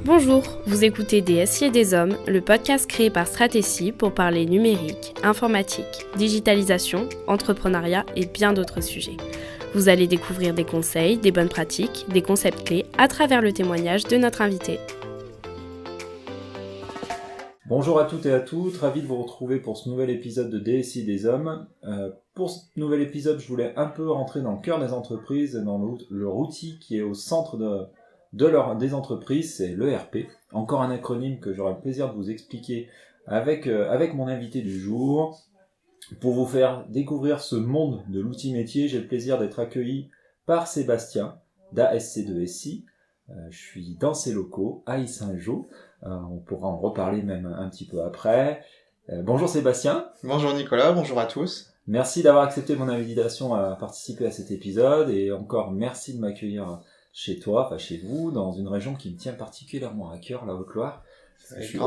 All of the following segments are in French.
Bonjour, vous écoutez Des SI et des Hommes, le podcast créé par Stratégie pour parler numérique, informatique, digitalisation, entrepreneuriat et bien d'autres sujets. Vous allez découvrir des conseils, des bonnes pratiques, des concepts clés à travers le témoignage de notre invité. Bonjour à toutes et à tous, ravi de vous retrouver pour ce nouvel épisode de DSI des Hommes. Pour ce nouvel épisode, je voulais un peu rentrer dans le cœur des entreprises, dans leur outil qui est au centre des entreprises, c'est l'ERP. Encore un acronyme que j'aurai le plaisir de vous expliquer avec mon invité du jour. Pour vous faire découvrir ce monde de l'outil métier, j'ai le plaisir d'être accueilli par Sébastien d'ASC2SI. Je suis dans ses locaux à Yssingeaux. On pourra en reparler même un petit peu après. Bonjour Sébastien. Bonjour Nicolas, bonjour à tous. Merci d'avoir accepté mon invitation à participer à cet épisode et encore merci de m'accueillir chez toi, enfin chez vous, dans une région qui me tient particulièrement à cœur, la Haute-Loire. Je suis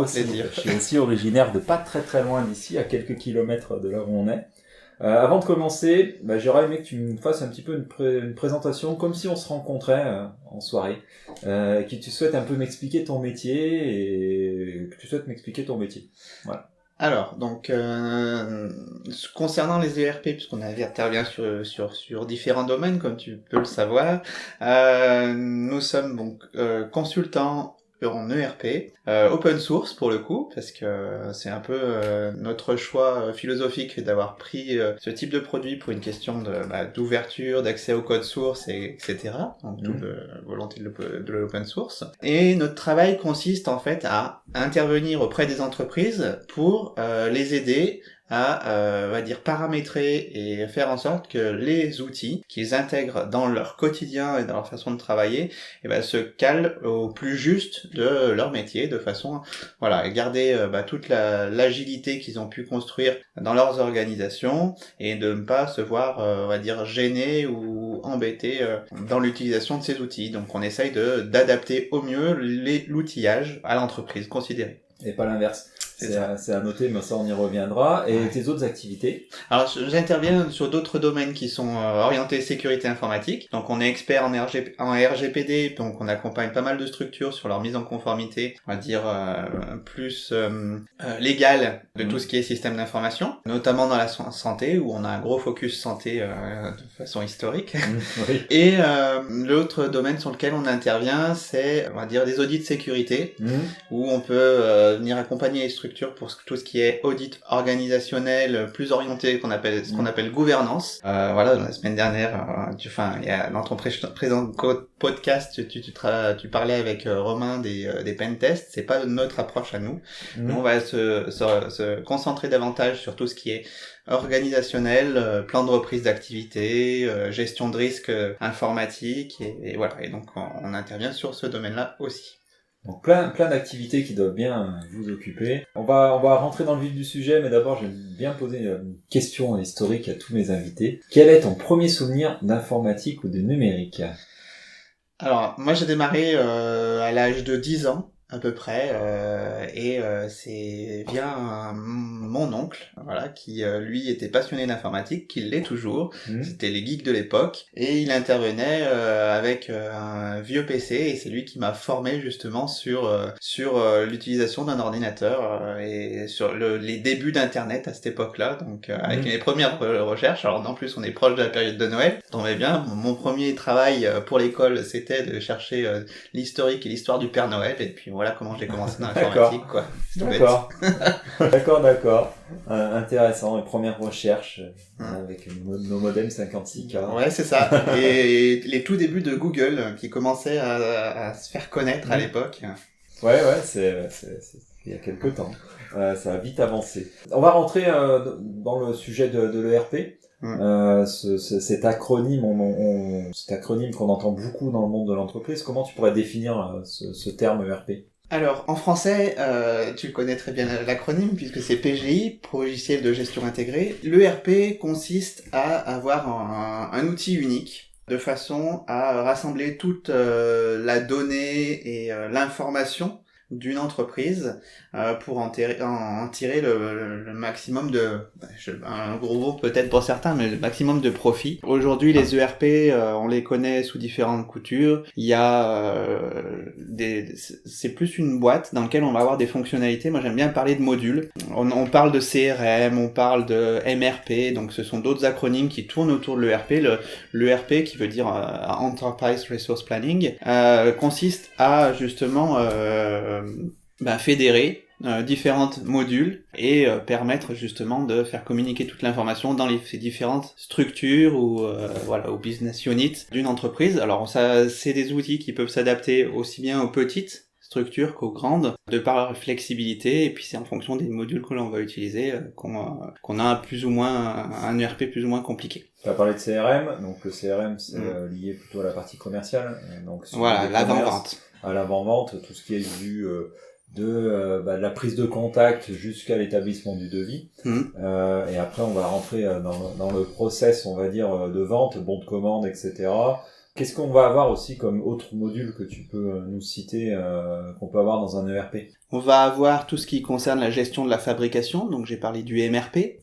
aussi originaire de pas très très loin d'ici, à quelques kilomètres de là où on est. Avant de commencer, j'aurais aimé que tu me fasses un petit peu une présentation, comme si on se rencontrait en soirée, que tu souhaites un peu m'expliquer ton métier Voilà. Alors, donc, concernant les ERP, puisqu'on intervient sur différents domaines, comme tu peux le savoir, nous sommes donc consultants en ERP, open source pour le coup, parce que c'est un peu notre choix philosophique d'avoir pris ce type de produit pour une question d'ouverture, d'accès au code source, etc. Donc toute volonté de l'open source. Et notre travail consiste en fait à intervenir auprès des entreprises pour les aider à, on va dire, paramétrer et faire en sorte que les outils qu'ils intègrent dans leur quotidien et dans leur façon de travailler, se calent au plus juste de leur métier, de façon, à garder toute l'agilité qu'ils ont pu construire dans leurs organisations et de ne pas se voir, gênés ou embêtés dans l'utilisation de ces outils. Donc on essaye d'adapter au mieux l'outillage à l'entreprise considérée. Et pas l'inverse. C'est à noter, mais ça on y reviendra. Et tes autres activités? Alors j'interviens sur d'autres domaines qui sont orientés sécurité informatique. Donc on est expert en RGPD, donc on accompagne pas mal de structures sur leur mise en conformité, on va dire plus légale de tout ce qui est système d'information, notamment dans la santé où on a un gros focus santé de façon historique. Oui. Et l'autre domaine sur lequel on intervient, c'est on va dire des audits de sécurité où on peut venir accompagner les structures pour tout ce qui est audit organisationnel plus orienté qu'on appelle gouvernance. La semaine dernière, dans ton présent podcast, tu parlais avec Romain des pentests. C'est pas notre approche à nous. Nous, on va se concentrer davantage sur tout ce qui est organisationnel, plan de reprise d'activité, gestion de risque informatique et voilà. Et donc, on intervient sur ce domaine-là aussi. Donc plein d'activités qui doivent bien vous occuper. On va rentrer dans le vif du sujet, mais d'abord j'aime bien poser une question historique à tous mes invités. Quel est ton premier souvenir d'informatique ou de numérique? Alors moi j'ai démarré à l'âge de 10 ans à peu près c'est via mon oncle qui lui était passionné d'informatique, qui l'est toujours. C'était les geeks de l'époque et il intervenait avec un vieux PC et c'est lui qui m'a formé justement sur l'utilisation d'un ordinateur et sur les débuts d'internet à cette époque-là, donc avec mes premières recherches. Alors en plus on est proche de la période de Noël, ça tombait bien. Mon premier travail pour l'école c'était de chercher l'historique et l'histoire du Père Noël et puis voilà comment j'ai commencé dans l'informatique, quoi. D'accord. Intéressant, les premières recherches avec nos modems 56K. Ouais, c'est ça. Et les tout débuts de Google qui commençaient à se faire connaître à l'époque. Ouais, c'est il y a quelques temps. Ça a vite avancé. On va rentrer dans le sujet de l'ERP. Cet acronyme qu'on entend beaucoup dans le monde de l'entreprise, comment tu pourrais définir ce terme ERP? Alors, en français, tu connais très bien l'acronyme puisque c'est PGI, Logiciel de gestion intégrée. L'ERP consiste à avoir un outil unique de façon à rassembler toute la donnée et l'information d'une entreprise pour en tirer le maximum un gros mot peut-être pour certains, mais le maximum de profit. Aujourd'hui, les ERP, on les connaît sous différentes coutures. Il y a c'est plus une boîte dans laquelle on va avoir des fonctionnalités. Moi, j'aime bien parler de modules. On parle de CRM, on parle de MRP, donc ce sont d'autres acronymes qui tournent autour de l'ERP. L'ERP, qui veut dire Enterprise Resource Planning, consiste à justement fédérer différentes modules et permettre justement de faire communiquer toute l'information dans ces différentes structures ou business units d'une entreprise. Alors ça, c'est des outils qui peuvent s'adapter aussi bien aux petites structures qu'aux grandes, de par leur flexibilité, et puis c'est en fonction des modules que l'on va utiliser qu'on a plus ou moins un ERP plus ou moins compliqué. Tu as parlé de CRM, donc le CRM c'est lié plutôt à la partie commerciale, donc voilà, l'avant-vente. À l'avant-vente, tout ce qui est du de la prise de contact jusqu'à l'établissement du devis. Et après on va rentrer dans le process, on va dire, de vente, bon de commande, etc. Qu'est-ce qu'on va avoir aussi comme autre module que tu peux nous citer, qu'on peut avoir dans un ERP? On va avoir tout ce qui concerne la gestion de la fabrication, donc j'ai parlé du MRP.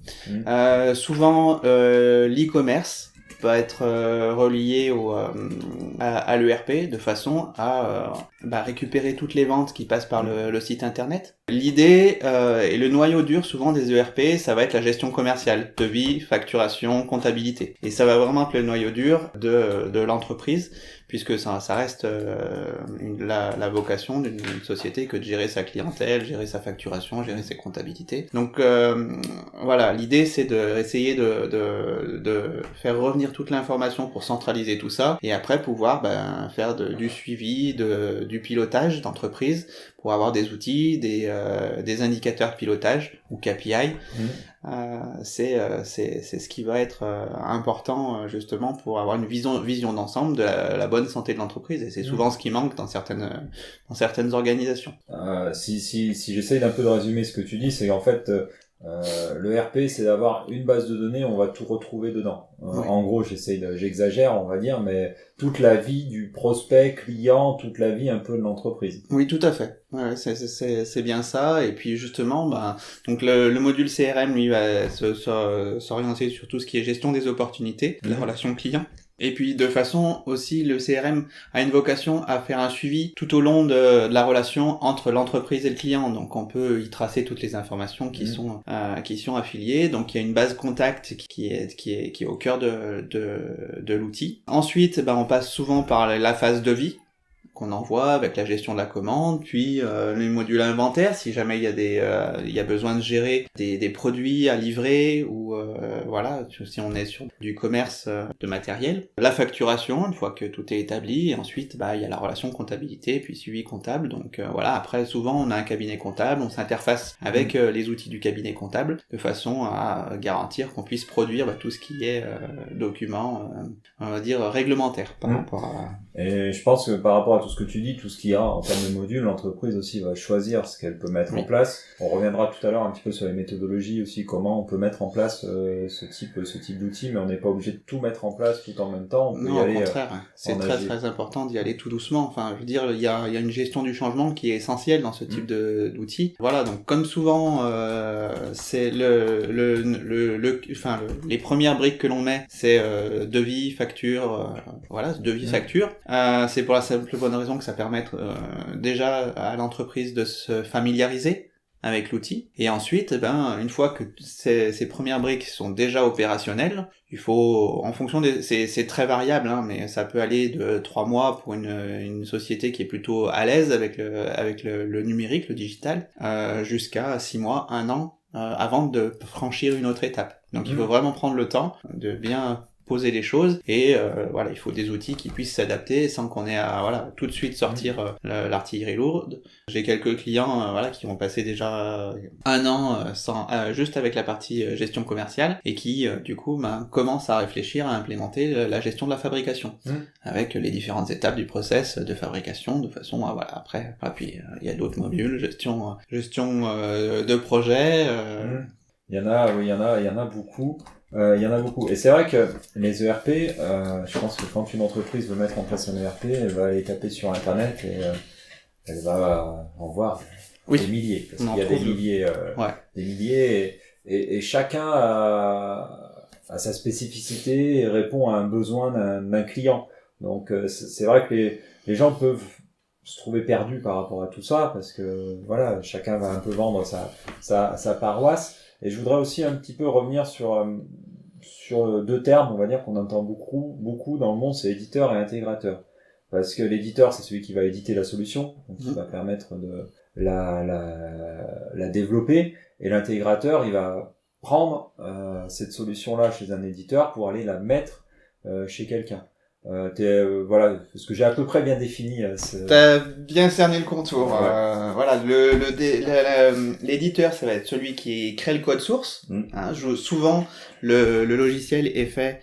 Souvent l'e-commerce va être relié à l'ERP de façon à récupérer toutes les ventes qui passent par le site internet. L'idée et le noyau dur souvent des ERP, ça va être la gestion commerciale, devis, facturation, comptabilité. Et ça va vraiment être le noyau dur de l'entreprise, puisque ça reste la vocation d'une société que de gérer sa clientèle, gérer sa facturation, gérer ses comptabilités. Donc voilà, l'idée c'est d'essayer de faire revenir toute l'information pour centraliser tout ça, et après pouvoir faire du suivi, du pilotage d'entreprise, pour avoir des outils, des indicateurs de pilotage ou KPI. C'est ce qui va être important justement pour avoir une vision d'ensemble de la bonne santé de l'entreprise, et c'est souvent ce qui manque dans certaines organisations. Si j'essaye d'un peu de résumer ce que tu dis, c'est qu'en fait le RP, c'est d'avoir une base de données, on va tout retrouver dedans. Oui. En gros, j'exagère, on va dire, mais toute la vie du prospect, client, toute la vie un peu de l'entreprise. Oui, tout à fait. Ouais, c'est bien ça. Et puis justement, donc le module CRM, lui, va s'orienter sur tout ce qui est gestion des opportunités, la relation client. Et puis de façon aussi, le CRM a une vocation à faire un suivi tout au long de la relation entre l'entreprise et le client. Donc on peut y tracer toutes les informations qui sont affiliées. Donc il y a une base contact qui est au cœur de l'outil. Ensuite, on passe souvent par la phase devis qu'on envoie avec la gestion de la commande, puis le module inventaire si jamais il y a besoin de gérer des produits à livrer ou si on est sur du commerce de matériel. La facturation une fois que tout est établi, et ensuite il y a la relation comptabilité puis suivi comptable. Donc après souvent on a un cabinet comptable, on s'interface avec les outils du cabinet comptable de façon à garantir qu'on puisse produire tout ce qui est document on va dire réglementaire par rapport à... Et je pense que par rapport à tout ce que tu dis, tout ce qu'il y a en termes de modules, l'entreprise aussi va choisir ce qu'elle peut mettre en place. On reviendra tout à l'heure un petit peu sur les méthodologies aussi, comment on peut mettre en place ce type d'outils, mais on n'est pas obligé de tout mettre en place tout en même temps. On peut non, y aller, au contraire, c'est très important d'y aller tout doucement. Enfin, je veux dire, il y a une gestion du changement qui est essentielle dans ce type d'outils. Voilà, donc comme souvent, c'est les premières briques que l'on met, c'est devis, facture, devis, facture. C'est pour la simple bonne raison que ça permet déjà à l'entreprise de se familiariser avec l'outil, et ensuite une fois que ces premières briques sont déjà opérationnelles, il faut, en fonction c'est très variable, mais ça peut aller de 3 mois pour une société qui est plutôt à l'aise avec le numérique, le digital, jusqu'à 6 mois, 1 an avant de franchir une autre étape. Donc il faut vraiment prendre le temps de bien poser les choses, et il faut des outils qui puissent s'adapter sans qu'on ait à tout de suite sortir l'artillerie lourde. J'ai quelques clients qui ont passé déjà 1 an juste avec la partie gestion commerciale, et qui du coup commencent à réfléchir à implémenter la gestion de la fabrication avec les différentes étapes du process de fabrication, de façon à après puis il y a d'autres modules, gestion de projet. Il y en a beaucoup. Il y en a beaucoup. Et c'est vrai que les ERP, je pense que quand une entreprise veut mettre en place un ERP, elle va aller taper sur Internet et elle va en voir des milliers, parce qu'il y a des milliers, et chacun a sa spécificité et répond à un besoin d'un client. Donc c'est vrai que les gens peuvent se trouver perdus par rapport à tout ça, parce que voilà, chacun va un peu vendre sa paroisse. Et je voudrais aussi un petit peu revenir sur deux termes, on va dire, qu'on entend beaucoup dans le monde, c'est éditeur et intégrateur. Parce que l'éditeur, c'est celui qui va éditer la solution, donc qui va permettre de la développer, et l'intégrateur, il va prendre cette solution-là chez un éditeur pour aller la mettre chez quelqu'un. Voilà, parce que j'ai à peu près bien défini. T'as bien cerné le contour. Ouais. Voilà, l'éditeur, ça va être celui qui crée le code source. Souvent, le logiciel est fait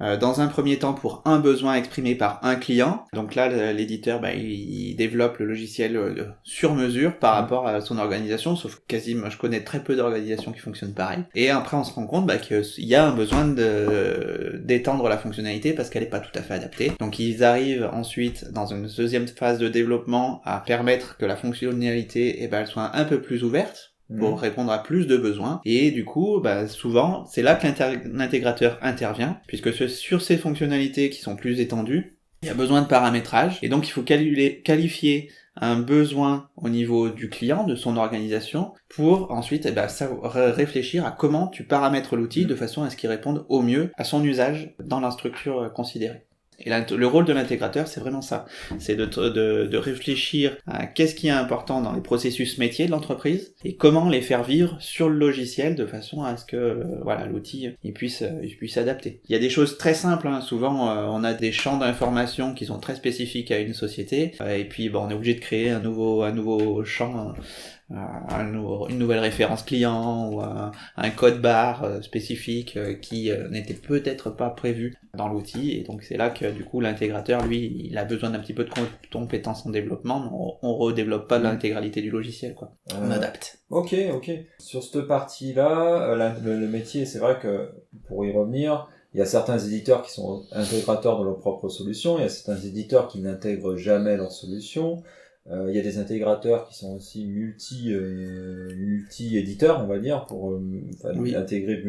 dans un premier temps pour un besoin exprimé par un client. Donc là, l'éditeur, il développe le logiciel sur mesure par rapport à son organisation, sauf que quasiment, je connais très peu d'organisations qui fonctionnent pareil. Et après, on se rend compte qu'il y a un besoin d'étendre la fonctionnalité parce qu'elle n'est pas tout à fait adaptée. Donc ils arrivent ensuite, dans une deuxième phase de développement, à permettre que la fonctionnalité elle soit un peu plus ouverte, pour répondre à plus de besoins. Et du coup, souvent, c'est là que l'intégrateur intervient, puisque sur ces fonctionnalités qui sont plus étendues, il y a besoin de paramétrage, et donc il faut qualifier un besoin au niveau du client, de son organisation, pour ensuite réfléchir à comment tu paramètres l'outil de façon à ce qu'il réponde au mieux à son usage dans la structure considérée. Et le rôle de l'intégrateur, c'est vraiment ça. C'est de réfléchir à qu'est-ce qui est important dans les processus métiers de l'entreprise et comment les faire vivre sur le logiciel de façon à ce que l'outil il puisse s'adapter. Il y a des choses très simples, Souvent on a des champs d'information qui sont très spécifiques à une société et puis on est obligé de créer un nouveau champ, une nouvelle référence client ou un code barre spécifique qui n'était peut-être pas prévu dans l'outil, et donc c'est là que du coup l'intégrateur, lui, il a besoin d'un petit peu de compétences en développement, mais on redéveloppe pas l'intégralité du logiciel, quoi. On adapte. Ok. Sur cette partie-là, le métier, c'est vrai que, pour y revenir, il y a certains éditeurs qui sont intégrateurs de leurs propres solutions, il y a certains éditeurs qui n'intègrent jamais leurs solutions. Il y a des intégrateurs qui sont aussi multi-éditeurs, on va dire, pour intégrer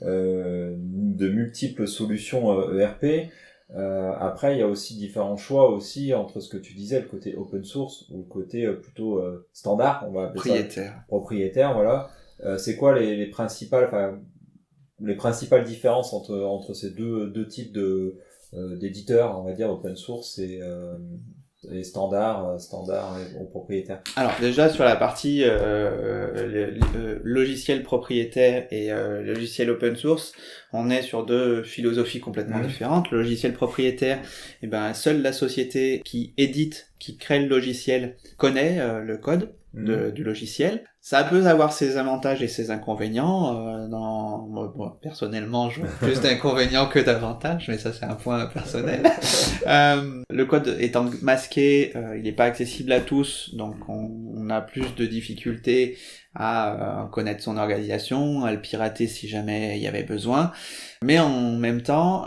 de multiples solutions ERP. Après, il y a aussi différents choix aussi entre ce que tu disais, le côté open source ou le côté plutôt standard, on va appeler ça propriétaire, voilà. C'est quoi les principales différences entre ces deux types d'éditeurs, on va dire, open source et standard et propriétaire? Alors déjà sur la partie logiciel propriétaire et logiciel open source, on est sur deux philosophies complètement différentes. Le logiciel propriétaire, seule la société qui crée le logiciel connaît le code du logiciel. Ça peut avoir ses avantages et ses inconvénients. Personnellement, je vois plus d'inconvénients que d'avantages, mais ça c'est un point personnel. Le code étant masqué, il n'est pas accessible à tous, donc on a plus de difficultés à connaître son organisation, à le pirater si jamais il y avait besoin. Mais en même temps,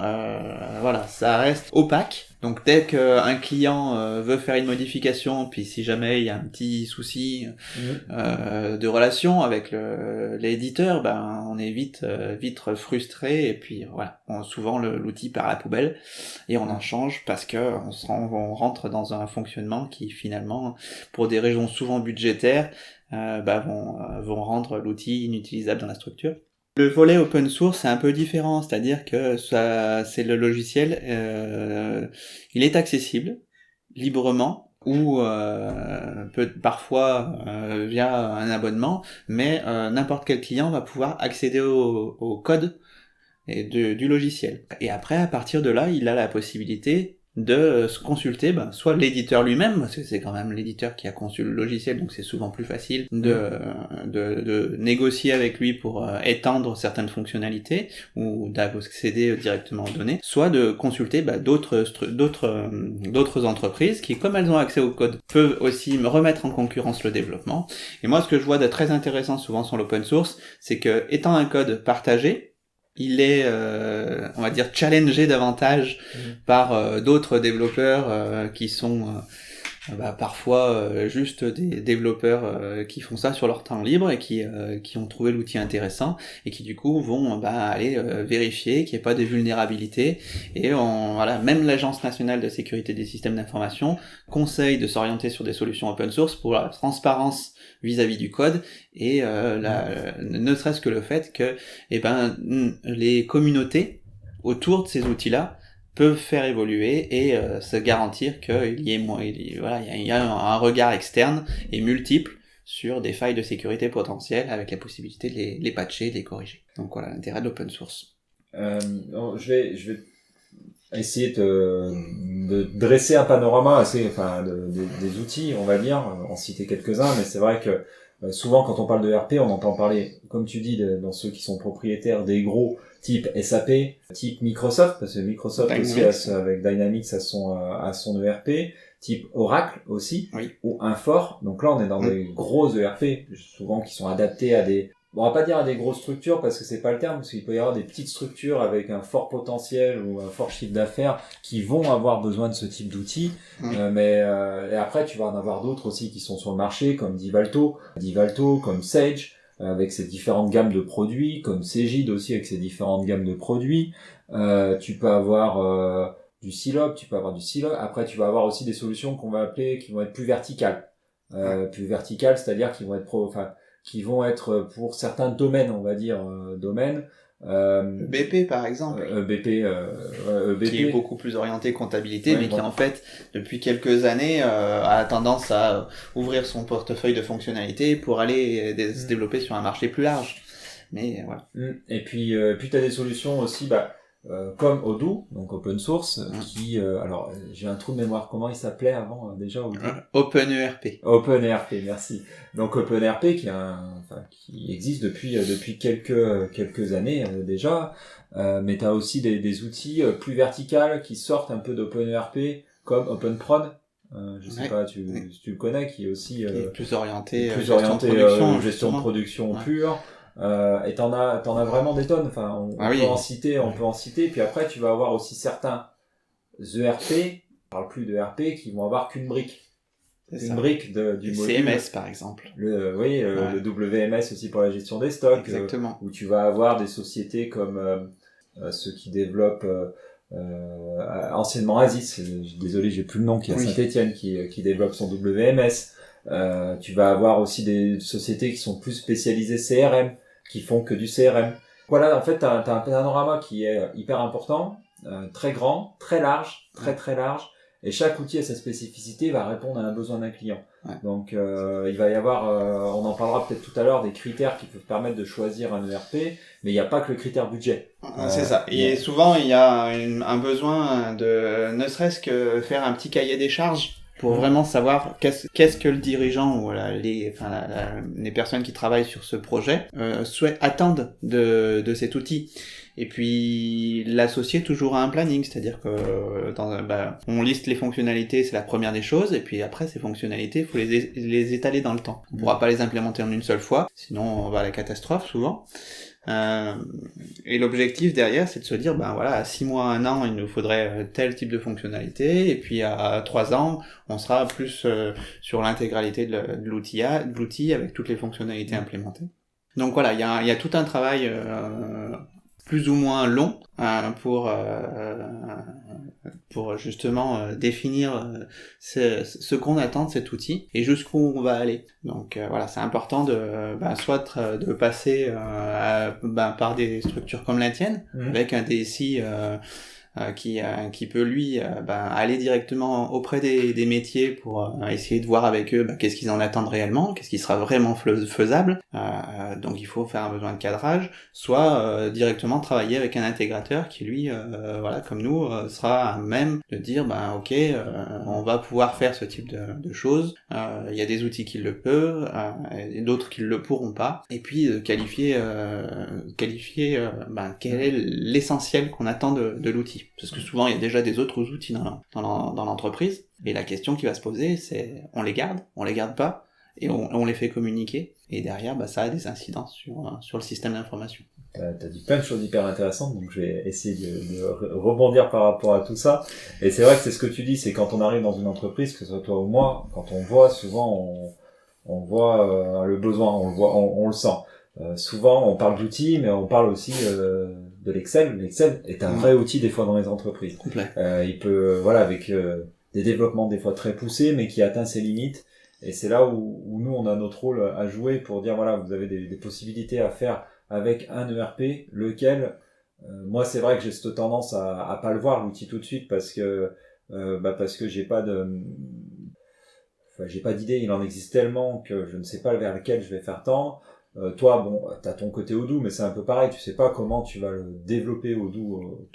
ça reste opaque. Donc dès qu'un client veut faire une modification, puis si jamais il y a un petit souci de relation avec l'éditeur, on est vite frustré, et puis souvent l'outil part à la poubelle et on en change parce que on rentre dans un fonctionnement qui finalement, pour des raisons souvent budgétaires, vont rendre l'outil inutilisable dans la structure. Le volet open source, c'est un peu différent, c'est-à-dire que c'est le logiciel, il est accessible librement ou parfois via un abonnement, mais n'importe quel client va pouvoir accéder au code du logiciel. Et après, à partir de là, il a la possibilité de se consulter soit l'éditeur lui-même, parce que c'est quand même l'éditeur qui a conçu le logiciel, donc c'est souvent plus facile de négocier avec lui pour étendre certaines fonctionnalités ou d'accéder directement aux données, soit de consulter d'autres entreprises qui, comme elles ont accès au code, peuvent aussi remettre en concurrence le développement. Et moi, ce que je vois de très intéressant souvent sur l'open source, c'est que, étant un code partagé, il est, on va dire, challengé davantage par d'autres développeurs qui sont parfois juste des développeurs qui font ça sur leur temps libre et qui ont trouvé l'outil intéressant et qui du coup vont aller vérifier qu'il n'y ait pas de vulnérabilité. Et même l'Agence nationale de sécurité des systèmes d'information conseille de s'orienter sur des solutions open source pour la transparence vis-à-vis du code et ne serait-ce que le fait que les communautés autour de ces outils-là peuvent faire évoluer et se garantir qu'il y a un regard externe et multiple sur des failles de sécurité potentielles avec la possibilité de les patcher, de les corriger. Donc voilà l'intérêt de l'open source. Je vais essayer de dresser un panorama des outils, on va dire, en citer quelques-uns, mais c'est vrai que souvent quand on parle de RP, on entend parler, comme tu dis, dans ceux qui sont propriétaires des gros type SAP, type Microsoft, parce que Microsoft Dynamics. aussi avec Dynamics à son ERP, type Oracle aussi, Oui. ou Infor. Donc là, on est dans des gros ERP, souvent qui sont adaptés à des, on va pas dire à des grosses structures parce que c'est pas le terme, parce qu'il peut y avoir des petites structures avec un fort potentiel ou un fort chiffre d'affaires qui vont avoir besoin de ce type d'outils. Et après, tu vas en avoir d'autres aussi qui sont sur le marché, comme Divalto, comme Sage, avec ses différentes gammes de produits, comme Cegid aussi avec ses différentes gammes de produits. Tu peux avoir du Silop, Après, tu vas avoir aussi des solutions qu'on va appeler, qui vont être plus verticales. Plus verticales, c'est-à-dire qui vont être pour certains domaines, on va dire, BP par exemple, BP. Qui est beaucoup plus orienté comptabilité, mais qui en fait, depuis quelques années, a tendance à ouvrir son portefeuille de fonctionnalités pour aller se développer sur un marché plus large. Mais voilà. Et puis t'as des solutions aussi, comme Odoo, donc open source, qui, alors j'ai un trou de mémoire, comment il s'appelait avant déjà Odoo? OpenERP. OpenERP, merci. Donc OpenERP qui existe depuis quelques années déjà, mais t'as aussi des outils plus verticales qui sortent un peu d'OpenERP, comme OpenProd. Je sais pas, tu le connais, qui est aussi qui est plus orienté gestion de production pure. Et t'en as vraiment des tonnes. Enfin, on peut en citer. Puis après, tu vas avoir aussi certains ERP, on parle plus de ERP, qui vont avoir qu'une brique. Brique du module. CMS par exemple. Le WMS aussi pour la gestion des stocks. Exactement. Où tu vas avoir des sociétés comme ceux qui développent anciennement Asis. Désolé, j'ai plus le nom, qui est à Saint-Étienne, qui développe son WMS. Tu vas avoir aussi des sociétés qui sont plus spécialisées CRM, qui font que du CRM. Voilà, en fait, t'as un panorama qui est hyper important, très grand, très large, très large, et chaque outil a sa spécificité, va répondre à un besoin d'un client. Donc, il va y avoir, on en parlera peut-être tout à l'heure, des critères qui peuvent permettre de choisir un ERP, mais il n'y a pas que le critère budget. C'est ça. Et souvent, il y a un besoin de, ne serait-ce que faire un petit cahier des charges, pour vraiment savoir qu'est-ce que le dirigeant ou les personnes qui travaillent sur ce projet attendent de cet outil. Et puis l'associer toujours à un planning, c'est-à-dire que on liste les fonctionnalités, c'est la première des choses, et puis après ces fonctionnalités, il faut les étaler dans le temps. On pourra pas les implémenter en une seule fois, sinon on va à la catastrophe souvent. Et l'objectif derrière, c'est de se dire, à 6 mois, 1 an, il nous faudrait tel type de fonctionnalité, et puis à 3 ans, on sera plus sur l'intégralité de l'outil avec toutes les fonctionnalités implémentées. Donc voilà, il y a tout un travail plus ou moins long pour justement définir ce qu'on attend de cet outil et jusqu'où on va aller. Donc voilà, c'est important soit de passer par des structures comme la tienne, avec un DSI qui peut lui aller directement auprès des métiers pour essayer de voir avec eux qu'est-ce qu'ils en attendent réellement, qu'est-ce qui sera vraiment faisable. Donc il faut faire un besoin de cadrage, soit directement travailler avec un intégrateur qui lui, comme nous, sera à même de dire on va pouvoir faire ce type de choses. Il y a des outils qui le peuvent, et d'autres qui le pourront pas. Et puis qualifier quel est l'essentiel qu'on attend de l'outil. Parce que souvent, il y a déjà des autres outils dans l'entreprise. Et la question qui va se poser, c'est on les garde pas, et on les fait communiquer. Et derrière, ça a des incidences sur le système d'information. T'as dit plein de choses hyper intéressantes, donc je vais essayer de rebondir par rapport à tout ça. Et c'est vrai que c'est ce que tu dis, c'est quand on arrive dans une entreprise, que ce soit toi ou moi, quand on voit, souvent on voit le besoin, on le sent. Souvent on parle d'outils, mais on parle aussi de l'Excel. L'Excel est un vrai outil des fois dans les entreprises. Complet. Il peut, avec des développements des fois très poussés, mais qui atteint ses limites. Et c'est là où nous on a notre rôle à jouer pour dire voilà, vous avez des possibilités à faire avec un ERP, lequel moi c'est vrai que j'ai cette tendance à pas le voir l'outil tout de suite parce que j'ai pas d'idée, il en existe tellement que je ne sais pas vers lequel je vais faire tendre. Toi, bon, t'as ton côté Odoo, mais c'est un peu pareil, tu sais pas comment tu vas le développer Odoo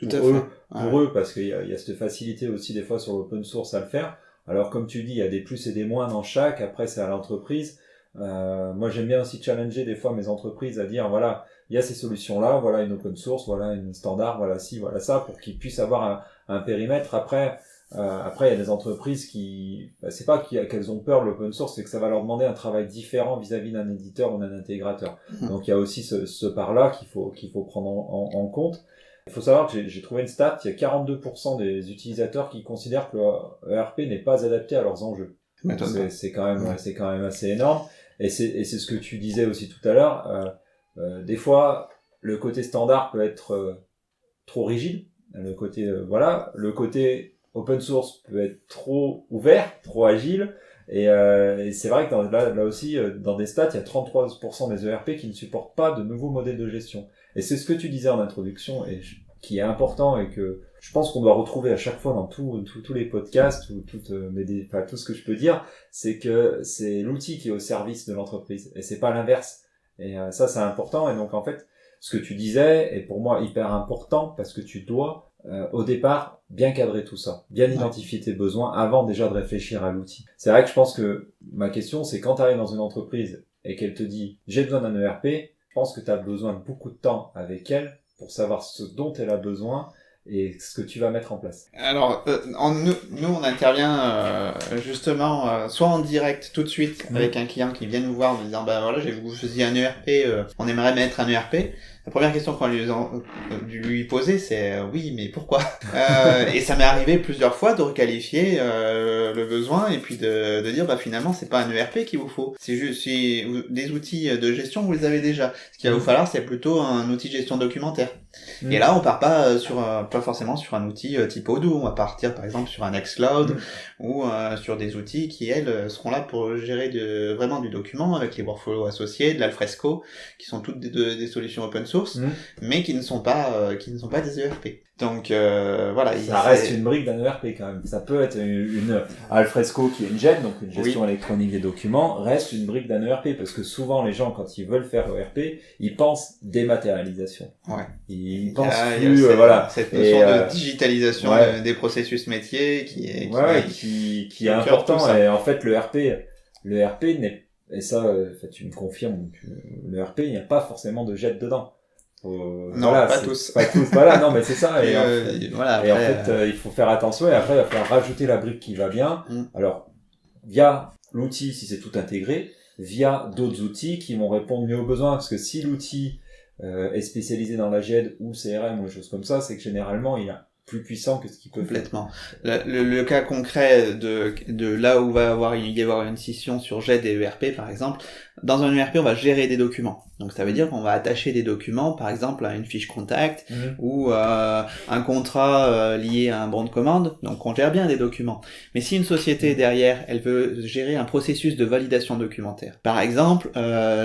pour eux, parce qu'il y a cette facilité aussi des fois sur l'open source à le faire. Alors comme tu dis, il y a des plus et des moins dans chaque, après c'est à l'entreprise. Moi j'aime bien aussi challenger des fois mes entreprises à dire voilà, il y a ces solutions là, voilà une open source, voilà une standard, voilà ci, voilà ça, pour qu'ils puissent avoir un périmètre. Après il y a des entreprises qui c'est pas qu'elles ont peur de l'open source, c'est que ça va leur demander un travail différent vis-à-vis d'un éditeur ou d'un intégrateur. Donc il y a aussi ce part là qu'il faut prendre en compte. Il faut savoir que j'ai trouvé une stat, il y a 42% des utilisateurs qui considèrent que le ERP n'est pas adapté à leurs enjeux. C'est quand même assez énorme. Et c'est ce que tu disais aussi tout à l'heure. Des fois, le côté standard peut être trop rigide. Le côté open source peut être trop ouvert, trop agile. Et c'est vrai que là aussi, dans des stats, il y a 33% des ERP qui ne supportent pas de nouveaux modèles de gestion. Et c'est ce que tu disais en introduction, qui est important et que je pense qu'on doit retrouver à chaque fois dans tous les podcasts ou tout ce que je peux dire, c'est que c'est l'outil qui est au service de l'entreprise et c'est pas l'inverse. Et ça c'est important. Et donc en fait, ce que tu disais est pour moi hyper important parce que tu dois au départ bien cadrer tout ça, bien identifier tes besoins avant déjà de réfléchir à l'outil. C'est vrai que je pense que ma question c'est quand tu arrives dans une entreprise et qu'elle te dit j'ai besoin d'un ERP, je pense que tu as besoin de beaucoup de temps avec elle pour savoir ce dont elle a besoin et ce que tu vas mettre en place. Alors, nous on intervient justement soit en direct tout de suite avec un client qui vient nous voir en disant bah voilà, j'ai vu que vous faisiez un ERP, on aimerait mettre un ERP. La première question qu'on lui posait, c'est oui, mais pourquoi et ça m'est arrivé plusieurs fois de requalifier le besoin et puis de dire bah finalement c'est pas un ERP qu'il vous faut, c'est juste des outils de gestion vous les avez déjà. Ce qu'il va vous falloir c'est plutôt un outil de gestion documentaire. Et là on part pas pas forcément sur un outil type Odoo, on va partir par exemple sur un Nextcloud ou sur des outils qui elles seront là pour gérer vraiment du document avec les workflows associés, de l'Alfresco, qui sont toutes des solutions open source, mais qui ne sont pas des ERP. Donc voilà, ça reste une brique d'un ERP quand même. Ça peut être une Alfresco qui est une GED, donc une gestion électronique des documents, reste une brique d'un ERP parce que souvent les gens quand ils veulent faire ERP, ils pensent dématérialisation. Ouais. Ils pensent cette notion de digitalisation des processus métiers qui est important. Et en fait le ERP n'est, et ça tu me confirmes, le ERP il n'y a pas forcément de GED dedans. Non, pas tous. Voilà, non, mais c'est ça. Et, après, en fait, il faut faire attention. Et après, il va falloir rajouter la brique qui va bien. Alors, via l'outil, si c'est tout intégré, via d'autres outils qui vont répondre mieux aux besoins. Parce que si l'outil est spécialisé dans la GED ou CRM ou des choses comme ça, c'est que généralement, il est plus puissant que ce qu'il peut complètement faire. Le cas concret de là où il y avoir une scission sur GED et ERP, par exemple, dans un ERP, on va gérer des documents. Donc ça veut dire qu'on va attacher des documents, par exemple, à une fiche contact ou un contrat lié à un bon de commande. Donc on gère bien des documents. Mais si une société derrière, elle veut gérer un processus de validation documentaire. Par exemple,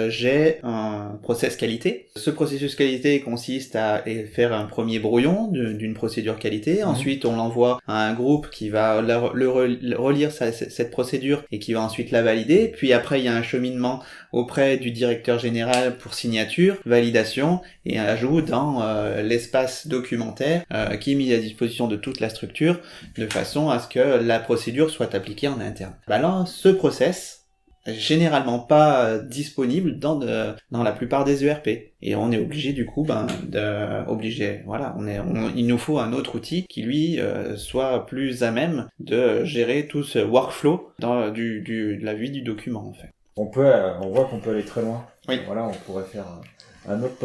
j'ai un process qualité. Ce processus qualité consiste à faire un premier brouillon d'une procédure qualité. Ensuite, on l'envoie à un groupe qui va relire cette procédure et qui va ensuite la valider. Puis après, il y a un cheminement auprès du directeur général pour signature, validation et ajout dans l'espace documentaire qui est mis à disposition de toute la structure de façon à ce que la procédure soit appliquée en interne. Là, ce process est généralement pas disponible dans la plupart des ERP et on est obligé du coup il nous faut un autre outil qui lui soit plus à même de gérer tout ce workflow de la vie du document en fait. On voit qu'on peut aller très loin. Oui. Voilà, on pourrait faire un autre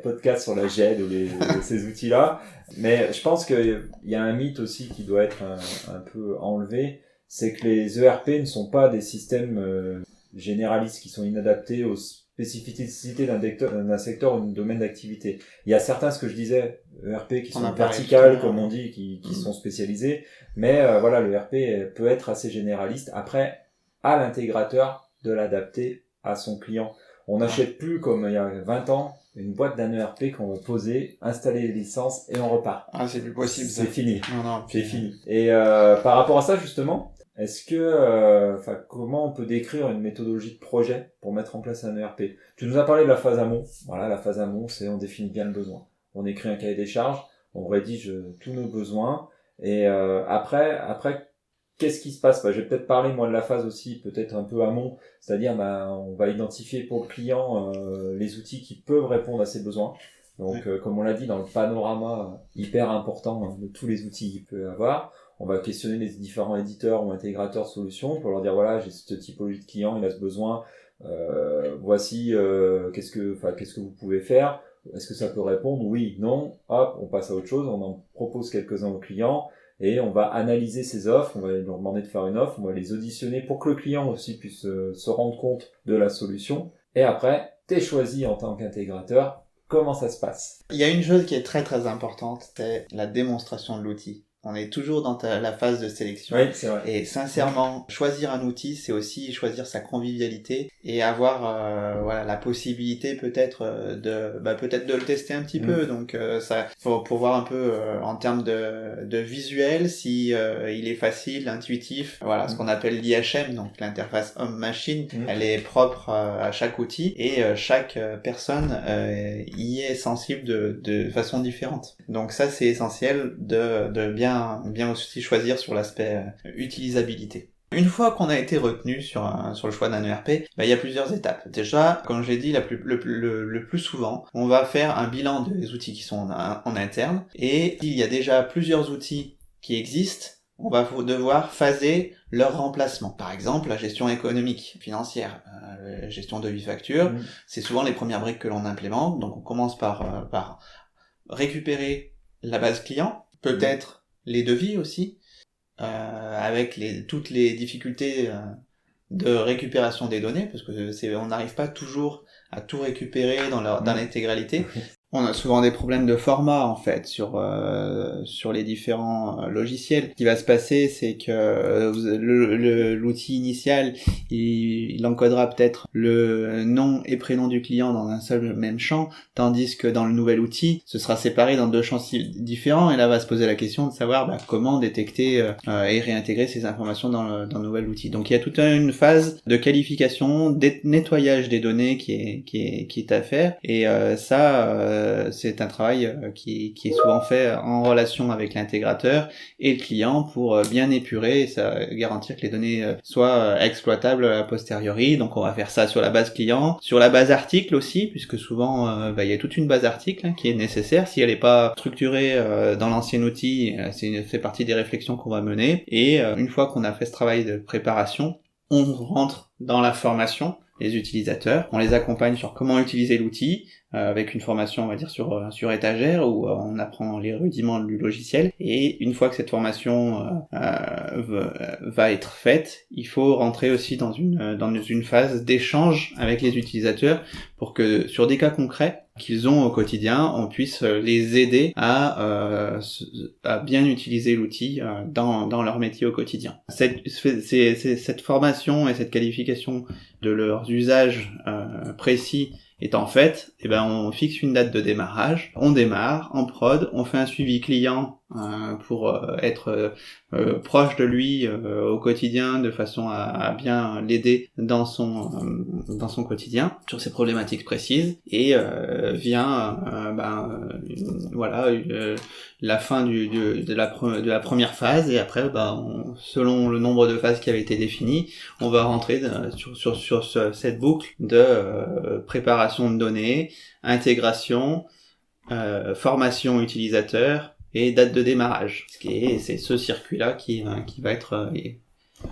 podcast sur la GED ou ces outils-là. Mais je pense qu'il y a un mythe aussi qui doit être un peu enlevé, c'est que les ERP ne sont pas des systèmes généralistes qui sont inadaptés aux spécificités d'un secteur ou d'un domaine d'activité. Il y a certains, ce que je disais, ERP qui sont verticales, comme on dit, qui sont spécialisés, mais voilà, le ERP peut être assez généraliste. Après, à l'intégrateur de l'adapter à son client. On n'achète plus, comme il y a 20 ans, une boîte d'un ERP qu'on va poser, installer les licences et on repart. Ah, c'est plus possible. C'est fini. Non, c'est fini. Et par rapport à ça, justement, est-ce que, comment on peut décrire une méthodologie de projet pour mettre en place un ERP? Tu nous as parlé de la phase amont. Voilà, la phase amont, c'est on définit bien le besoin. On écrit un cahier des charges, on rédige tous nos besoins, et après, qu'est-ce qui se passe? Je vais peut-être parler moi de la phase aussi, peut-être un peu amont, c'est-à-dire on va identifier pour le client les outils qui peuvent répondre à ses besoins. Donc, comme on l'a dit, dans le panorama hyper important de tous les outils qu'il peut avoir, on va questionner les différents éditeurs ou intégrateurs de solutions pour leur dire voilà, j'ai cette typologie de client, il a ce besoin, voici qu'est-ce que vous pouvez faire, est-ce que ça peut répondre, oui, non, hop, on passe à autre chose, on en propose quelques-uns aux clients et on va analyser ces offres, on va leur demander de faire une offre, on va les auditionner pour que le client aussi puisse se rendre compte de la solution, et après, t'es choisi en tant qu'intégrateur. Comment ça se passe? Il y a une chose qui est très très importante, c'est la démonstration de l'outil. On est toujours dans la phase de sélection. Oui, c'est vrai. Et sincèrement, choisir un outil, c'est aussi choisir sa convivialité et avoir la possibilité peut-être de le tester un petit peu. Donc ça pour voir un peu en termes de visuel si il est facile, intuitif. Voilà, ce qu'on appelle l'IHM, donc l'interface homme-machine, elle est propre à chaque outil et chaque personne y est sensible de façon différente. Donc ça c'est essentiel de bien aussi choisir sur l'aspect utilisabilité. Une fois qu'on a été retenu sur le choix d'un ERP, il y a plusieurs étapes. Déjà, comme j'ai dit, le plus souvent, on va faire un bilan des outils qui sont en interne, et s'il y a déjà plusieurs outils qui existent, on va devoir phaser leur remplacement. Par exemple, la gestion économique, financière, la gestion de facture, c'est souvent les premières briques que l'on implémente. Donc on commence par récupérer la base client, peut-être les devis aussi, avec toutes les difficultés de récupération des données, parce que on n'arrive pas toujours à tout récupérer dans l'intégralité. On a souvent des problèmes de format en fait sur les différents logiciels. Ce qui va se passer, c'est que l'outil initial, il encodera peut-être le nom et prénom du client dans un seul même champ, tandis que dans le nouvel outil, ce sera séparé dans deux champs différents. Et là, va se poser la question de savoir comment détecter et réintégrer ces informations dans le nouvel outil. Donc, il y a toute une phase de qualification, nettoyage des données qui est à faire. Et c'est un travail qui est souvent fait en relation avec l'intégrateur et le client pour bien épurer et garantir que les données soient exploitables a posteriori. Donc on va faire ça sur la base client, sur la base article aussi, puisque souvent il y a toute une base article qui est nécessaire. Si elle n'est pas structurée dans l'ancien outil, c'est partie des réflexions qu'on va mener. Et une fois qu'on a fait ce travail de préparation, on rentre dans la formation des utilisateurs, on les accompagne sur comment utiliser l'outil, avec une formation on va dire sur étagère où on apprend les rudiments du logiciel, et une fois que cette formation va être faite, il faut rentrer aussi dans une phase d'échange avec les utilisateurs pour que sur des cas concrets qu'ils ont au quotidien, on puisse les aider à bien utiliser l'outil dans leur métier au quotidien. Cette formation et cette qualification de leurs usages précis étant faite, on fixe une date de démarrage, on démarre en prod, on fait un suivi client pour être proche de lui au quotidien de façon à bien l'aider dans son quotidien sur ses problématiques précises, et vient la fin de la première phase, et après selon le nombre de phases qui avait été défini, on va rentrer sur cette boucle de préparation de données, intégration, formation utilisateur et date de démarrage. C'est ce circuit-là qui va être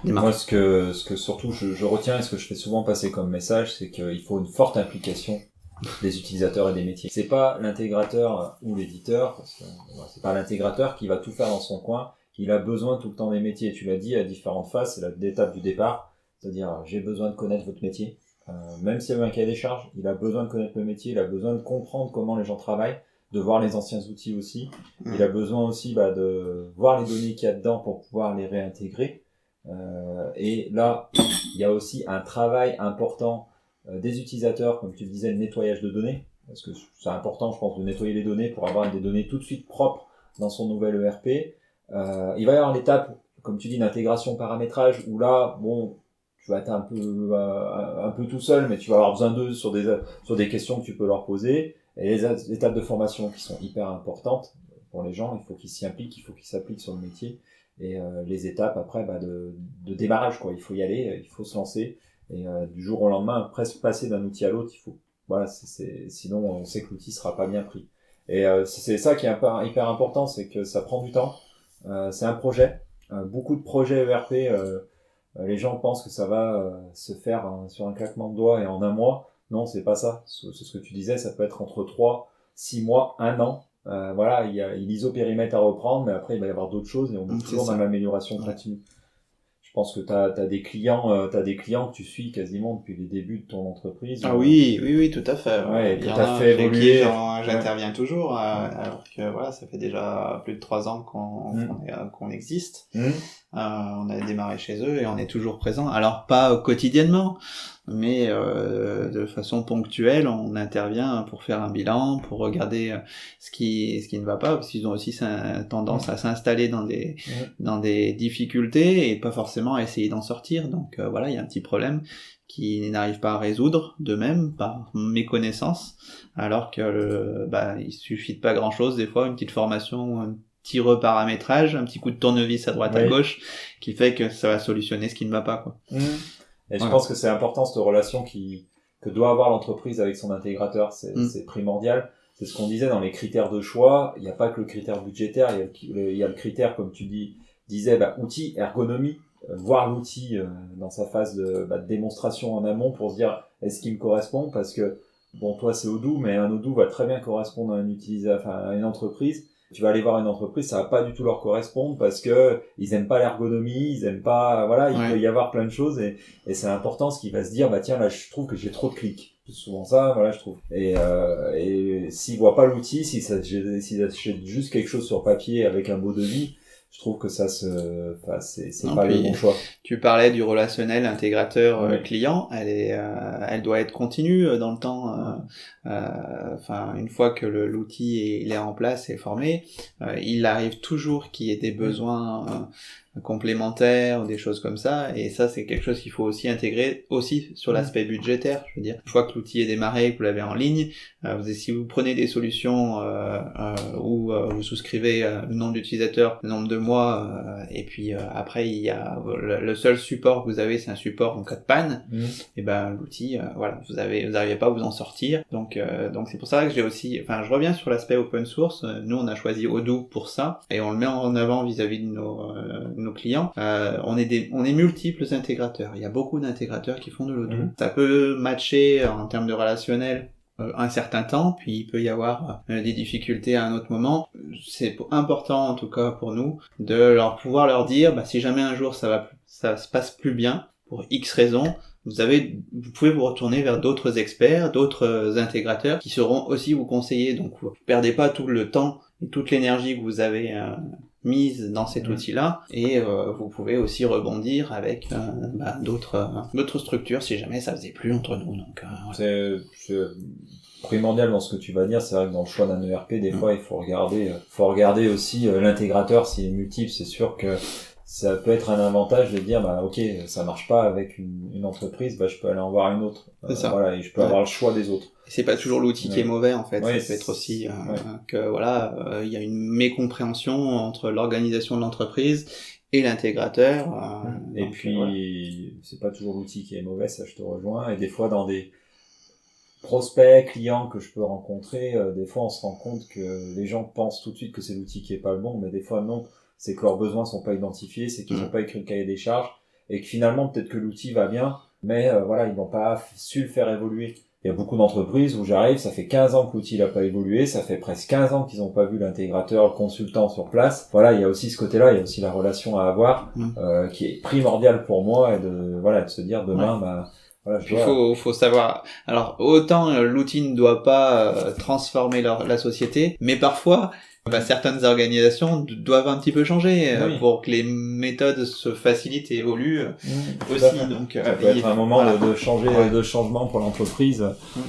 démarré. Moi, ce que surtout je retiens et ce que je fais souvent passer comme message, c'est qu'il faut une forte implication des utilisateurs et des métiers. C'est pas l'intégrateur ou l'éditeur, parce que c'est pas l'intégrateur qui va tout faire dans son coin, il a besoin tout le temps des métiers. Tu l'as dit à différentes phases, c'est l'étape du départ, c'est-à-dire j'ai besoin de connaître votre métier. Même s'il y a un cahier des charges, il a besoin de connaître le métier, il a besoin de comprendre comment les gens travaillent, de voir les anciens outils aussi. Il a besoin aussi de voir les données qu'il y a dedans pour pouvoir les réintégrer. Et là, il y a aussi un travail important des utilisateurs, comme tu disais, le nettoyage de données, parce que c'est important, je pense, de nettoyer les données pour avoir des données tout de suite propres dans son nouvel ERP. Il va y avoir l'étape, comme tu dis, d'intégration paramétrage, où là, bon, tu vas être un peu tout seul, mais tu vas avoir besoin d'eux sur des questions que tu peux leur poser. Et les étapes de formation qui sont hyper importantes pour les gens, il faut qu'ils s'y impliquent, il faut qu'ils s'appliquent sur le métier. Et les étapes après de démarrage, quoi. Il faut y aller, il faut se lancer. Et du jour au lendemain, presque passer d'un outil à l'autre, il faut. Voilà, sinon on sait que l'outil sera pas bien pris. Et c'est ça qui est hyper important, c'est que ça prend du temps. C'est un projet. Beaucoup de projets ERP. Les gens pensent que ça va se faire sur un claquement de doigts et en un mois. Non, c'est pas ça. C'est ce que tu disais, ça peut être entre 3, 6 mois, 1 an. Voilà, il y a l'ISO-périmètre à reprendre, mais après, il va y avoir d'autres choses et on est toujours dans l'amélioration continue. Je pense que t'as des clients que tu suis quasiment depuis les débuts de ton entreprise. Ah oui, tout à fait. Ouais, que t'as fait évoluer. J'interviens toujours, alors que voilà, ça fait déjà plus de 3 ans qu'on existe. On a démarré chez eux et on est toujours présent. Alors pas quotidiennement, mais de façon ponctuelle, on intervient pour faire un bilan, pour regarder ce qui ne va pas, parce qu'ils ont aussi tendance à s'installer dans des difficultés et pas forcément à essayer d'en sortir. Donc voilà, il y a un petit problème qui n'arrive pas à résoudre d'eux-mêmes par méconnaissance, alors que il suffit de pas grand-chose, des fois une petite formation, un petit reparamétrage, un petit coup de tournevis à droite à gauche, qui fait que ça va solutionner ce qui ne va pas, quoi. Et je pense que c'est important, cette relation que doit avoir l'entreprise avec son intégrateur, c'est primordial. C'est ce qu'on disait dans les critères de choix. Il n'y a pas que le critère budgétaire, il y a le critère, comme tu disais, outil, ergonomie, voir l'outil dans sa phase de démonstration en amont pour se dire est-ce qu'il me correspond, parce que bon, toi c'est Odoo, mais un Odoo va très bien correspondre à une entreprise. Tu vas aller voir une entreprise, ça va pas du tout leur correspondre parce que ils aiment pas l'ergonomie, ils aiment pas, voilà, il peut y avoir plein de choses et c'est important, ce qui va se dire, tiens, là, je trouve que j'ai trop de clics. C'est souvent ça, voilà, je trouve. Et s'ils voient pas l'outil, s'ils achètent juste quelque chose sur papier avec un beau devis, je trouve que c'est pas le bon choix. Tu parlais du relationnel intégrateur client, elle doit être continue dans le temps. Une fois que l'outil est en place et formé, il arrive toujours qu'il y ait des besoins complémentaires ou des choses comme ça, et ça c'est quelque chose qu'il faut aussi intégrer aussi sur l'aspect budgétaire. Je veux dire, une fois que l'outil est démarré, que vous l'avez en ligne, si vous prenez des solutions où vous souscrivez le nom d'utilisateur, le nombre de mois, et puis après il y a le seul support que vous avez, c'est un support en cas de panne, et l'outil, vous n'arrivez pas à vous en sortir. Donc c'est pour ça que je reviens sur l'aspect open source. Nous on a choisi Odoo pour ça, et on le met en avant vis-à-vis de nos clients. On est multiples intégrateurs. Il y a beaucoup d'intégrateurs qui font de l'Odoo. Ça peut matcher en termes de relationnel un certain temps, puis il peut y avoir des difficultés à un autre moment. C'est important en tout cas pour nous de pouvoir leur dire si jamais un jour ça se passe plus bien pour X raisons, vous pouvez vous retourner vers d'autres experts, d'autres intégrateurs qui sauront aussi vous conseiller. Donc vous perdez pas tout le temps et toute l'énergie que vous avez mise dans cet outil-là, et vous pouvez aussi rebondir avec d'autres structures si jamais ça faisait plus entre nous. Donc c'est primordial dans ce que tu vas dire. C'est vrai que dans le choix d'un ERP, des fois il faut regarder aussi l'intégrateur s'il est multiple. C'est sûr que ça peut être un avantage de dire ok, ça marche pas avec une entreprise, je peux aller en voir une autre. Et je peux avoir le choix des autres. C'est pas toujours l'outil qui est mauvais en fait, ça peut être aussi que il y a une mécompréhension entre l'organisation de l'entreprise et l'intégrateur. Et puis c'est pas toujours l'outil qui est mauvais, ça je te rejoins. Et des fois dans des prospects, clients que je peux rencontrer, des fois on se rend compte que les gens pensent tout de suite que c'est l'outil qui est pas le bon, mais des fois non, c'est que leurs besoins sont pas identifiés, c'est qu'ils n'ont pas écrit le cahier des charges, et que finalement peut-être que l'outil va bien, mais voilà, ils n'ont pas su le faire évoluer. Il y a beaucoup d'entreprises où j'arrive, ça fait 15 ans que l'outil n'a pas évolué, ça fait presque 15 ans qu'ils n'ont pas vu l'intégrateur, le consultant sur place. Voilà, il y a aussi ce côté-là, il y a aussi la relation à avoir, qui est primordiale pour moi, et de se dire demain, voilà, faut savoir. Alors, autant l'outil ne doit pas transformer la société, mais parfois, certaines organisations doivent un petit peu changer pour que les méthodes se facilitent et évoluent aussi. Donc, ça peut être un moment de changement pour l'entreprise,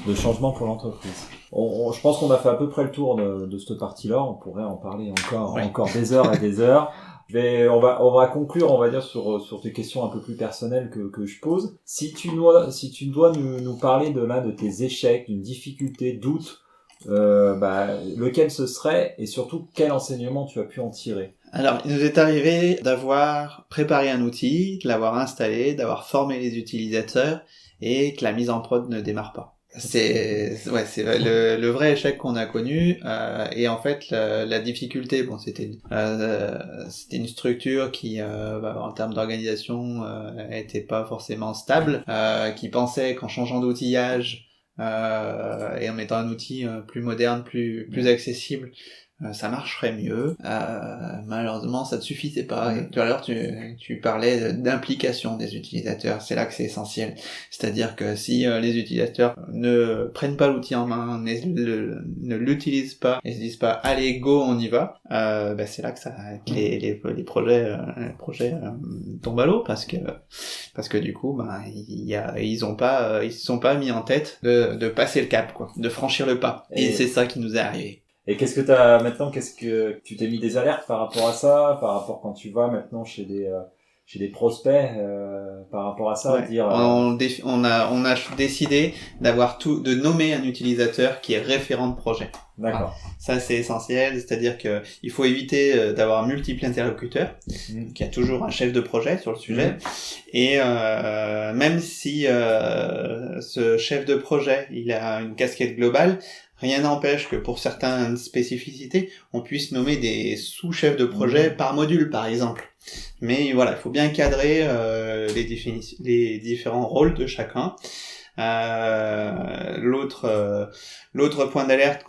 je pense qu'on a fait à peu près le tour de cette partie-là. On pourrait en parler encore des heures et des heures. On va conclure, on va dire, sur tes questions un peu plus personnelles que je pose. Si tu dois nous parler de l'un de tes échecs, d'une difficulté, doute, lequel ce serait, et surtout quel enseignement tu as pu en tirer? Alors, il nous est arrivé d'avoir préparé un outil, de l'avoir installé, d'avoir formé les utilisateurs, et que la mise en prod ne démarre pas. C'est le vrai échec qu'on a connu, et en fait la difficulté, c'était une structure qui en termes d'organisation était pas forcément stable, qui pensait qu'en changeant d'outillage et en mettant un outil plus moderne, plus accessible, ça marcherait mieux. Malheureusement, ça ne suffisait pas. Et tout à l'heure, tu parlais d'implication des utilisateurs. C'est là que c'est essentiel. C'est-à-dire que si les utilisateurs ne prennent pas l'outil en main, ne l'utilisent pas, et se disent pas, allez, go, on y va, c'est là que les projets tombent à l'eau, parce que du coup, ils se sont pas mis en tête de passer le cap, quoi, de franchir le pas. Et c'est ça qui nous est arrivé. Et qu'est-ce que tu t'es mis des alertes par rapport à ça, par rapport quand tu vas maintenant chez des prospects, par rapport à ça, dire. On a décidé de nommer un utilisateur qui est référent de projet. D'accord. Voilà. Ça, c'est essentiel, c'est-à-dire que il faut éviter d'avoir multiples interlocuteurs, qu'il y a toujours un chef de projet sur le sujet, et même si ce chef de projet, il a une casquette globale, rien n'empêche que pour certaines spécificités, on puisse nommer des sous-chefs de projet par module, par exemple. Mais voilà, il faut bien cadrer les différents rôles de chacun. L'autre point d'alerte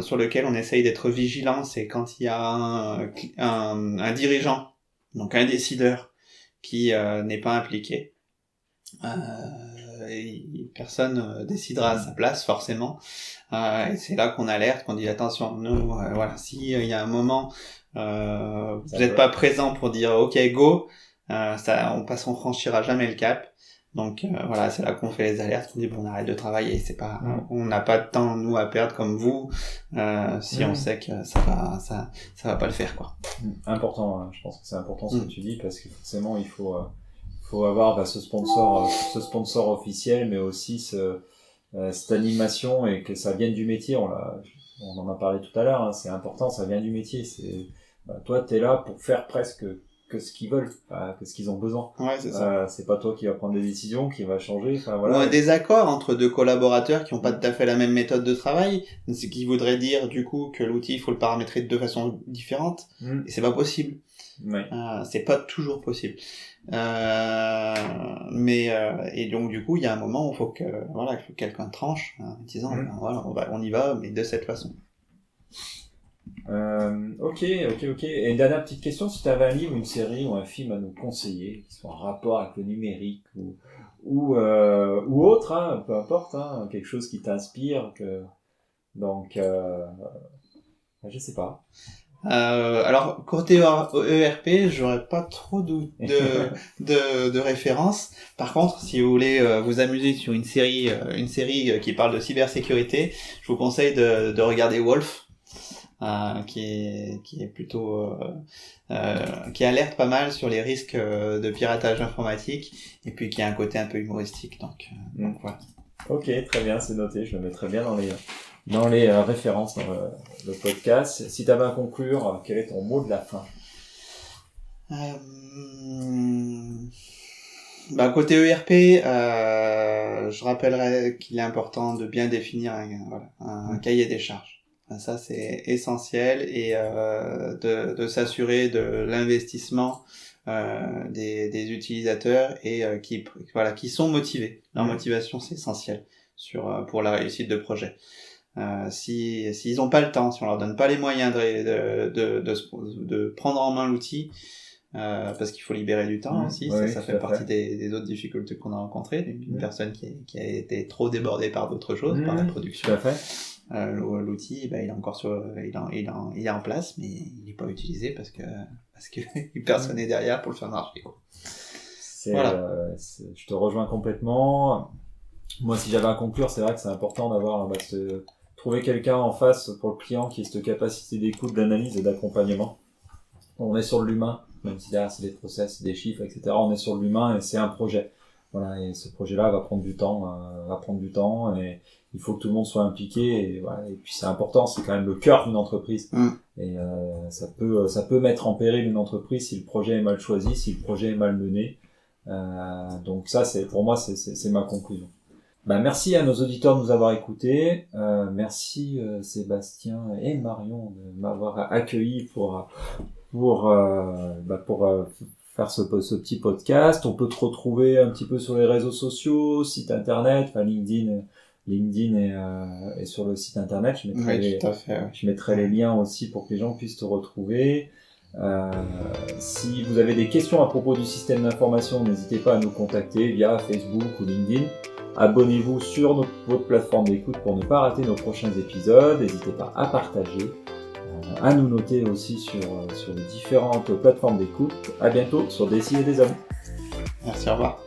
sur lequel on essaye d'être vigilant, c'est quand il y a un dirigeant, donc un décideur, qui n'est pas impliqué. Personne décidera à sa place, forcément. Et c'est là qu'on alerte, qu'on dit attention, nous, si il y a un moment vous n'êtes pas présent pour dire ok go, on franchira jamais le cap. Donc c'est là qu'on fait les alertes, qu'on dit on arrête de travailler, on n'a pas de temps nous à perdre comme vous, si on sait que ça va pas le faire, quoi. Important, hein. Je pense que c'est important ce que tu dis, parce que forcément il faut avoir ce sponsor officiel, mais aussi cette animation, et que ça vienne du métier. On en a parlé tout à l'heure, hein, c'est important, ça vient du métier. Toi, t'es là pour faire presque que ce qu'ils veulent, que ce qu'ils ont besoin. Ouais, c'est ça. C'est pas toi qui va prendre des décisions, qui va changer. Ou un désaccord entre deux collaborateurs qui n'ont pas tout à fait la même méthode de travail, ce qui voudrait dire du coup que l'outil, il faut le paramétrer de deux façons différentes, et c'est pas possible. Ouais. C'est pas toujours possible. Et donc du coup, il y a un moment où il faut que quelqu'un tranche, en disant on y va, mais de cette façon. Ok. Et une dernière petite question, si tu avais un livre, une série ou un film à nous conseiller, qui soit en rapport avec le numérique ou autre, hein, peu importe, hein, quelque chose qui t'inspire, je sais pas. Alors côté ERP, j'aurais pas trop de références. Par contre, si vous voulez vous amuser sur une série qui parle de cybersécurité, je vous conseille de regarder Wolf. Qui est plutôt qui alerte pas mal sur les risques de piratage informatique, et puis qui a un côté un peu humoristique, donc voilà. Ok, très bien, c'est noté, je le mettrai bien dans les références dans le podcast. Si tu avais à conclure, quel est ton mot de la fin? Côté ERP, je rappellerai qu'il est important de bien définir un cahier des charges. Ça, c'est essentiel, et de s'assurer de l'investissement des utilisateurs et qui sont motivés. Leur motivation, c'est essentiel pour la réussite de projet. S'ils n'ont pas le temps, si on leur donne pas les moyens de prendre en main l'outil, parce qu'il faut libérer du temps aussi, ça fait partie des autres difficultés qu'on a rencontrées, une personne qui a été trop débordée par d'autres choses, par la production. Tout à fait. L'outil, il est encore il est en place, mais il n'est pas utilisé parce que personne n'est derrière pour le faire marcher. Voilà. Je te rejoins complètement. Moi, si j'avais à conclure, c'est vrai que c'est important d'avoir trouver quelqu'un en face pour le client qui ait cette capacité d'écoute, d'analyse et d'accompagnement. On est sur de l'humain, même si derrière c'est des process, des chiffres, etc. On est sur de l'humain et c'est un projet. Voilà, et ce projet-là va prendre du temps, et il faut que tout le monde soit impliqué, et puis c'est important, c'est quand même le cœur d'une entreprise. Et ça peut mettre en péril une entreprise si le projet est mal choisi, si le projet est mal mené. Donc ça, pour moi, c'est ma conclusion. Merci à nos auditeurs de nous avoir écoutés. Merci Sébastien et Marion de m'avoir accueilli pour faire ce petit podcast. On peut te retrouver un petit peu sur les réseaux sociaux, site internet, LinkedIn et sur le site internet. Je mettrai les liens aussi pour que les gens puissent te retrouver. Si vous avez des questions à propos du système d'information, n'hésitez pas à nous contacter via Facebook ou LinkedIn. Abonnez-vous sur votre plateforme d'écoute pour ne pas rater nos prochains épisodes. N'hésitez pas à partager, à nous noter aussi sur les différentes plateformes d'écoute. À bientôt sur DSI et des hommes. Merci, au revoir.